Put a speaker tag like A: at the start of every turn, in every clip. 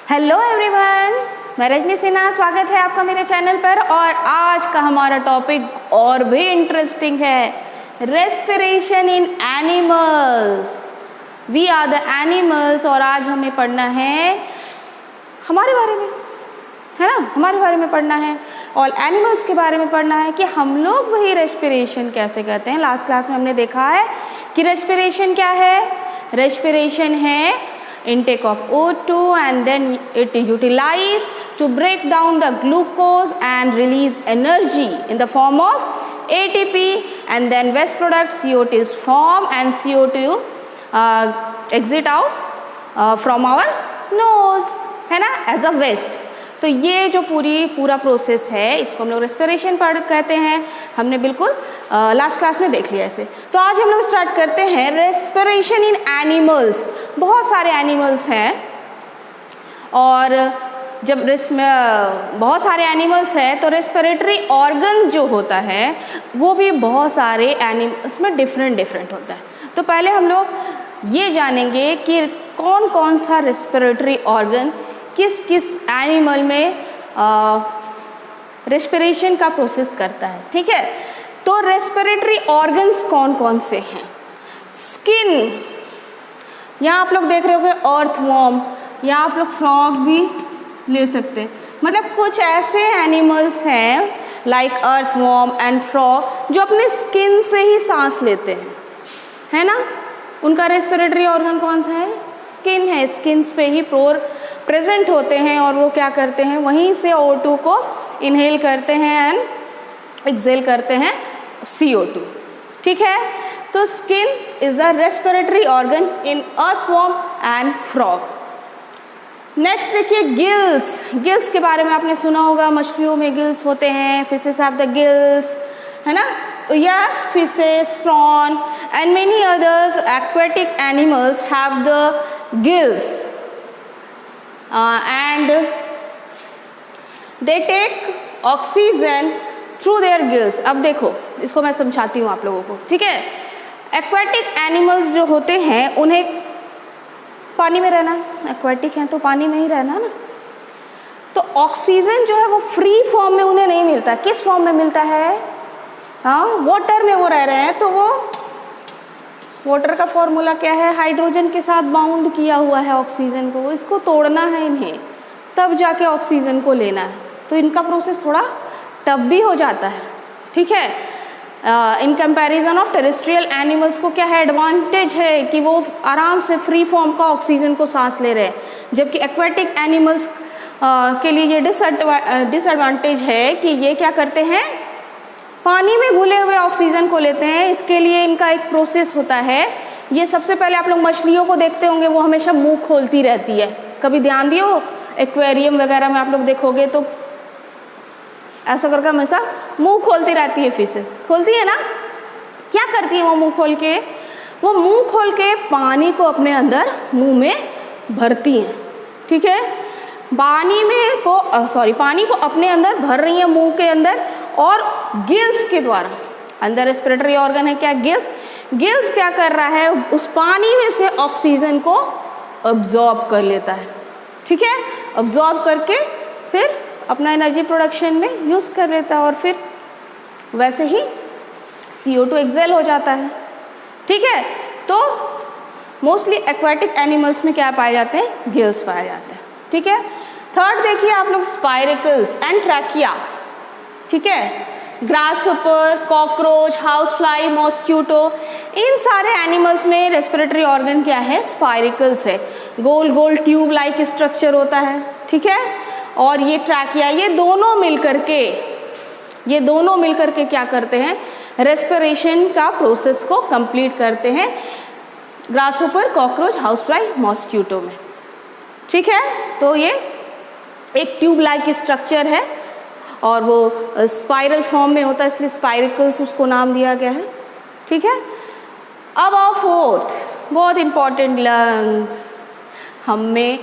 A: Hello everyone, मैं रजनी सिन्हा, स्वागत है आपका मेरे चैनल पर। और आज का हमारा टॉपिक और भी इंटरेस्टिंग है, respiration in animals. We are the animals. और आज हमें पढ़ना है हमारे बारे में, है ना, हमारे बारे में पढ़ना है और एनिमल्स के बारे में पढ़ना है कि हम लोग वही रेस्पिरेशन कैसे करते हैं। लास्ट क्लास में हमने देखा है कि रेस्पिरेशन क्या है। रेस्पिरेशन है intake of O2 and then it utilize to break down the glucose and release energy in the form of ATP, and then waste product CO2 is formed and CO2 exit out from our nose, है ना, as a waste। तो ये जो पूरा process है इसको हम लोग रेस्पिरेशन कहते हैं। हमने बिल्कुल लास्ट क्लास में देख लिया इसे। तो आज हम लोग स्टार्ट करते हैं रेस्पिरेशन इन एनिमल्स। बहुत सारे एनिमल्स हैं और जब बहुत सारे एनिमल्स हैं तो रेस्पिरेटरी ऑर्गन जो होता है वो भी बहुत सारे एनिमल्स में डिफरेंट होता है। तो पहले हम लोग ये जानेंगे कि कौन कौन सा रेस्पिरेटरी ऑर्गन किस किस एनिमल में रेस्पिरेशन का प्रोसेस करता है। ठीक है, तो रेस्पिरेटरी ऑर्गन्स कौन कौन से हैं। स्किन, यहाँ आप लोग देख रहे होंगे अर्थवॉर्म, यहाँ आप लोग फ्रॉग भी ले सकते हैं। मतलब कुछ ऐसे एनिमल्स हैं लाइक अर्थवॉर्म एंड फ्रॉग जो अपने स्किन से ही सांस लेते हैं, है ना। उनका रेस्पिरेटरी ऑर्गन कौन सा है? स्किन है। स्किन पे ही प्रेजेंट होते हैं और वो क्या करते हैं, वहीं से O2 को इनहेल करते हैं एंड एक्सहेल करते हैं CO2। ठीक है, तो skin is the respiratory organ in earthworm and frog. Next देखिए गिल्स। गिल्स के बारे में आपने सुना होगा, मछलियों में गिल्स होते हैं, फिशेस हैव द गिल्स, है ना। तो yes, fishes, prawn and many others aquatic animals have the gills and they take oxygen through their gills। अब देखो, इसको मैं समझाती हूँ आप लोगों को, ठीक है। एक्वेटिक एनिमल्स जो होते हैं उन्हें पानी में रहना, एक्वेटिक हैं तो पानी में ही रहना ना। तो ऑक्सीजन जो है वो फ्री फॉर्म में उन्हें नहीं मिलता। किस फॉर्म में मिलता है? हाँ, वाटर में वो रह रहे हैं तो वो वाटर का फॉर्मूला क्या है? हाइड्रोजन के साथ बाउंड किया हुआ है ऑक्सीजन को, इसको तोड़ना है इन्हें, तब जाके ऑक्सीजन को लेना है। तो इनका प्रोसेस थोड़ा टफ भी हो जाता है, ठीक है। In comparison of terrestrial animals को क्या है, एडवांटेज है कि वो आराम से फ्री फॉर्म का ऑक्सीजन को सांस ले रहे हैं, जबकि एक्वेटिक एनिमल्स के लिए ये डिसएडवांटेज है कि ये क्या करते हैं, पानी में घुले हुए ऑक्सीजन को लेते हैं। इसके लिए इनका एक प्रोसेस होता है। ये सबसे पहले आप लोग मछलियों को देखते होंगे, वो हमेशा मुंह खोलती रहती है। कभी ध्यान दियो, एक्वेरियम वगैरह में आप लोग देखोगे तो ऐसा करके हमेशा मुंह खोलती रहती है। फिशेस खोलती है ना, क्या करती है वो मुंह खोल के? वो मुंह खोल के पानी को अपने अंदर मुंह में भरती हैं, ठीक है। पानी को अपने अंदर भर रही है मुंह के अंदर और गिल्स के द्वारा। अंदर रेस्पिरेटरी ऑर्गन है क्या? गिल्स। गिल्स क्या कर रहा है, उस पानी में से ऑक्सीजन को अब्जॉर्ब कर लेता है, ठीक है। अब्जॉर्ब करके फिर अपना एनर्जी प्रोडक्शन में यूज़ कर लेता है और फिर वैसे ही CO2 एक्सहेल हो जाता है, ठीक है। तो मोस्टली एक्वेटिक एनिमल्स में क्या पाए जाते हैं? गिल्स पाए जाते हैं, ठीक है। थर्ड देखिए आप लोग, स्पाइरेकल्स एंड ट्रैकिया, ठीक है। Grasshopper, cockroach, house fly, mosquito, इन सारे एनिमल्स में रेस्पिरेटरी ऑर्गन क्या है? स्पाइरेकल्स है। गोल गोल ट्यूब लाइक स्ट्रक्चर होता है, ठीक है। और ये ट्रैकिया, ये दोनों मिलकर के क्या करते हैं? रेस्पिरेशन का प्रोसेस को कंप्लीट करते हैं grasshopper, cockroach, house fly, mosquito में, ठीक है। तो ये एक ट्यूब लाइक स्ट्रक्चर है और वो स्पाइरल फॉर्म में होता है, इसलिए स्पाइरिकल्स उसको नाम दिया गया है, ठीक है। अब आओ फोर्थ, बहुत इंपॉर्टेंट, लंग्स। हम में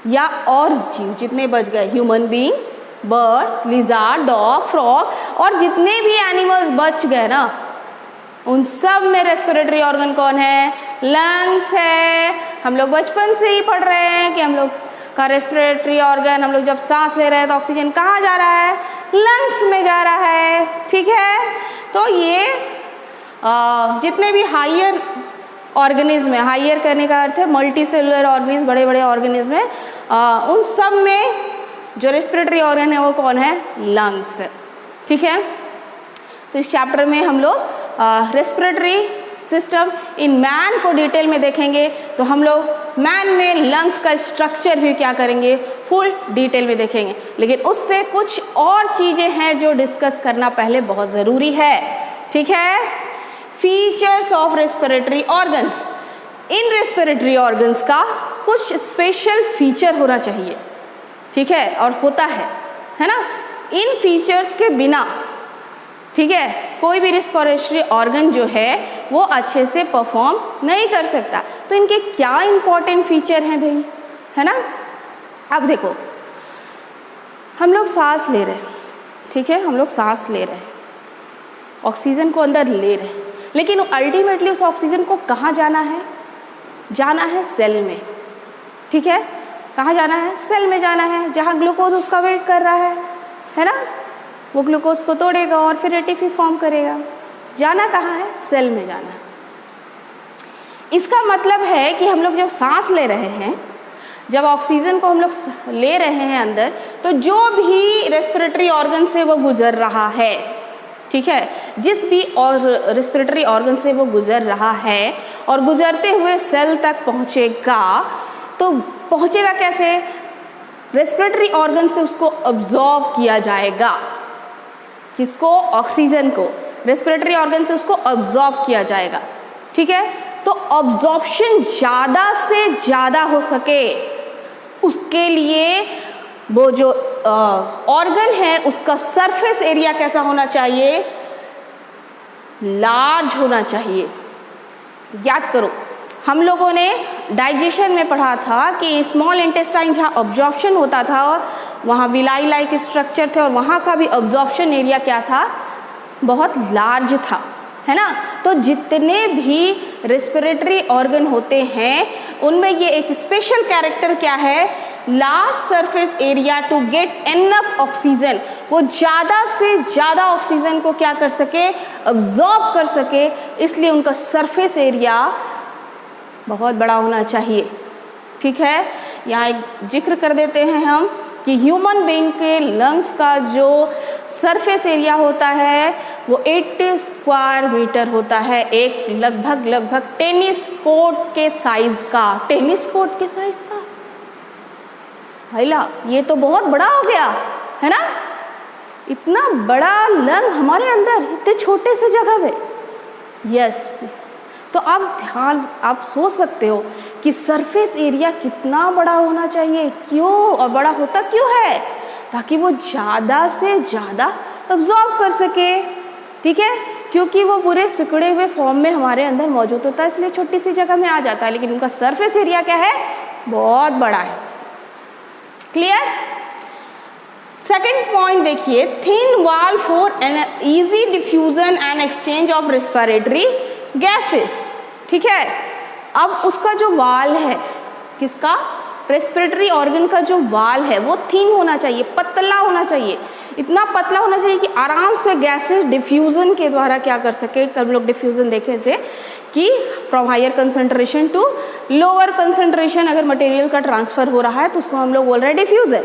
A: या और जीव जितने बच गए, human being, birds, lizard, dog, frog और जितने भी एनिमल्स बच गए ना, उन सब में रेस्पिरेटरी ऑर्गन कौन है? लंग्स है। हम लोग बचपन से ही पढ़ रहे हैं कि हम लोग का रेस्पिरेटरी ऑर्गन, हम लोग जब सांस ले रहे हैं तो ऑक्सीजन कहाँ जा रहा है? लंग्स में जा रहा है, ठीक है। तो ये जितने भी हायर ऑर्गेनिज्म है, हायर करने का अर्थ है मल्टी सेलुलर ऑर्गेनिज्म, बड़े बड़े ऑर्गेनिज्म है, उन सब में जो रेस्पिरेटरी ऑर्गन है वो कौन है? लंग्स, ठीक है। तो इस चैप्टर में हम लोग रेस्पिरेटरी सिस्टम इन मैन को डिटेल में देखेंगे। तो हम लोग मैन में लंग्स का स्ट्रक्चर भी क्या करेंगे? फुल डिटेल में देखेंगे। लेकिन उससे कुछ और चीज़ें हैं जो डिस्कस करना पहले बहुत ज़रूरी है, ठीक है। Features of respiratory organs. In respiratory organs का कुछ स्पेशल फीचर होना चाहिए, ठीक है, और होता है ना। इन फीचर्स के बिना, ठीक है, कोई भी रेस्पिरेटरी ऑर्गन जो है वो अच्छे से परफॉर्म नहीं कर सकता। तो इनके क्या इंपॉर्टेंट फीचर हैं भाई, है ना। अब देखो, हम लोग सांस ले रहे हैं, ठीक है, हम लोग सांस ले रहे हैं, ऑक्सीजन को अंदर ले रहे हैं, लेकिन अल्टीमेटली उस ऑक्सीजन को कहाँ जाना है? जाना है सेल में, ठीक है। कहाँ जाना है? सेल में जाना है, जहाँ ग्लूकोज उसका वेट कर रहा है ना। वो ग्लूकोज को तोड़ेगा और फिर एटीपी फॉर्म करेगा। जाना कहाँ है? सेल में जाना है। इसका मतलब है कि हम लोग जब सांस ले रहे हैं, जब ऑक्सीजन को हम लोग ले रहे हैं अंदर, तो जो भी रेस्पिरेटरी ऑर्गन से वो गुजर रहा है, ठीक है, जिस भी और रेस्पिरेटरी ऑर्गन से वो गुजर रहा है और गुजरते हुए सेल तक पहुँचेगा, तो पहुँचेगा कैसे? रेस्पिरेटरी ऑर्गन से उसको अब्जॉर्ब किया जाएगा। किसको? ऑक्सीजन को। रेस्पिरेटरी ऑर्गन से उसको अब्जॉर्ब किया जाएगा, ठीक है। तो अब्जॉर्प्शन ज़्यादा से ज़्यादा हो सके, उसके लिए वो जो ऑर्गन है उसका सरफेस एरिया कैसा होना चाहिए? लार्ज होना चाहिए। याद करो, हम लोगों ने डाइजेशन में पढ़ा था कि स्मॉल इंटेस्टाइन जहाँ अब्जॉर्प्शन होता था वहाँ विलाई लाइक स्ट्रक्चर थे और वहाँ का भी अब्जॉर्प्शन एरिया क्या था? बहुत लार्ज था, है ना। तो जितने भी रेस्पिरेटरी ऑर्गन होते हैं उनमें ये एक स्पेशल कैरेक्टर क्या है? Large surface area to get enough oxygen. वो ज़्यादा से ज़्यादा ऑक्सीजन को क्या कर सके? अब्जॉर्ब कर सके, इसलिए उनका सरफेस एरिया बहुत बड़ा होना चाहिए, ठीक है। यहाँ एक जिक्र कर देते हैं हम कि ह्यूमन बीइंग के लंग्स का जो सरफेस एरिया होता है वो 80 स्क्वायर मीटर होता है, एक लगभग टेनिस कोर्ट के साइज का। टेनिस कोर्ट के साइज का हैला, ये तो बहुत बड़ा हो गया, है ना। इतना बड़ा लंग हमारे अंदर इतने छोटे से जगह में। यस, तो आप सोच सकते हो कि सरफेस एरिया कितना बड़ा होना चाहिए, क्यों, और बड़ा होता क्यों है? ताकि वो ज़्यादा से ज़्यादा अब्जॉर्ब कर सके, ठीक है, क्योंकि वो पूरे सिकुड़े हुए फॉर्म में हमारे अंदर मौजूद होता है, इसलिए छोटी सी जगह में आ जाता है, लेकिन उनका सरफेस एरिया क्या है? बहुत बड़ा है। क्लियर? सेकेंड पॉइंट देखिए, thin wall for an easy diffusion and exchange of respiratory gases, ठीक है। अब उसका जो वाल है, किसका? रेस्पिरेटरी ऑर्गन का जो वाल है वो थिन होना चाहिए, पतला होना चाहिए, इतना पतला होना चाहिए कि आराम से गैसेस डिफ्यूजन के द्वारा क्या कर सके। कल लोग डिफ्यूजन देखे थे कि from higher concentration to lower concentration अगर मटेरियल का ट्रांसफर हो रहा है तो उसको हम लोग बोल रहे हैं डिफ्यूजन,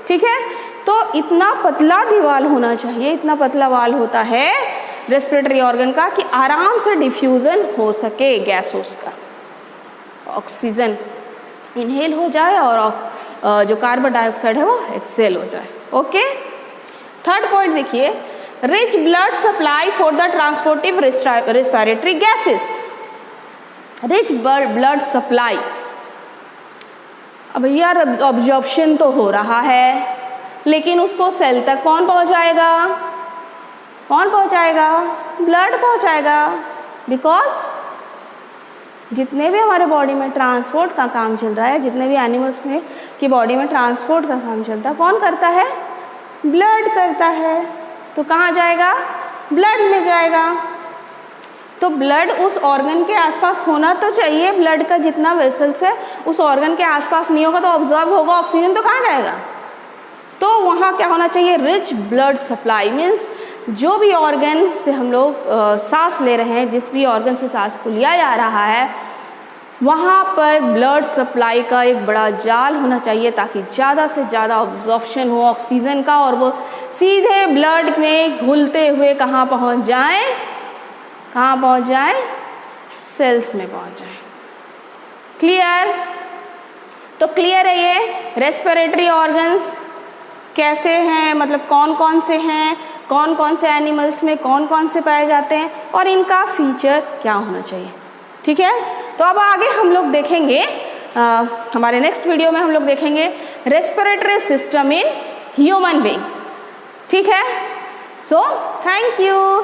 A: ठीक है। तो इतना पतला दीवार होना चाहिए, इतना पतला वाल होता है रेस्पिरेटरी ऑर्गन का कि आराम से डिफ्यूज़न हो सके गैसों का, ऑक्सीजन इनहेल हो जाए और जो कार्बन डाइऑक्साइड है वो एक्सेल हो जाए। ओके, थर्ड पॉइंट देखिए, rich blood supply for the transport of respiratory gases. Rich blood supply, अब यार ऑब्जॉर्प्शन तो हो रहा है लेकिन उसको सेल तक कौन पहुंचाएगा? कौन पहुंचाएगा? ब्लड पहुंचाएगा। बिकॉज जितने भी हमारे बॉडी में ट्रांसपोर्ट का काम चल रहा है, जितने भी एनिमल्स में की बॉडी में ट्रांसपोर्ट का काम चलता है, कौन करता है? ब्लड करता है। तो कहाँ जाएगा? ब्लड में जाएगा। तो ब्लड उस ऑर्गन के आसपास होना तो चाहिए, ब्लड का जितना वेसल्स है उस ऑर्गन के आसपास नहीं होगा तो ऑब्जॉर्ब होगा, ऑक्सीजन तो कहाँ जाएगा। तो वहाँ क्या होना चाहिए, रिच ब्लड सप्लाई, मीन्स जो भी ऑर्गन से हम लोग सांस ले रहे हैं, जिस भी ऑर्गन से सांस को लिया जा रहा है, वहाँ पर ब्लड सप्लाई का एक बड़ा जाल होना चाहिए ताकि ज़्यादा से ज़्यादा ऑब्जॉर्प्शन हो ऑक्सीजन का और वो सीधे ब्लड में घुलते हुए कहाँ पहुँच जाए, कहाँ पहुँच जाए, सेल्स में पहुँच जाए। क्लियर। तो क्लियर है ये रेस्पिरेटरी ऑर्गन्स कैसे हैं, मतलब कौन कौन से हैं, कौन कौन से एनिमल्स में कौन कौन से पाए जाते हैं और इनका फीचर क्या होना चाहिए। ठीक है, तो अब आगे हम लोग देखेंगे, हमारे नेक्स्ट वीडियो में हम लोग देखेंगे respiratory system in human being. ठीक है, सो थैंक यू।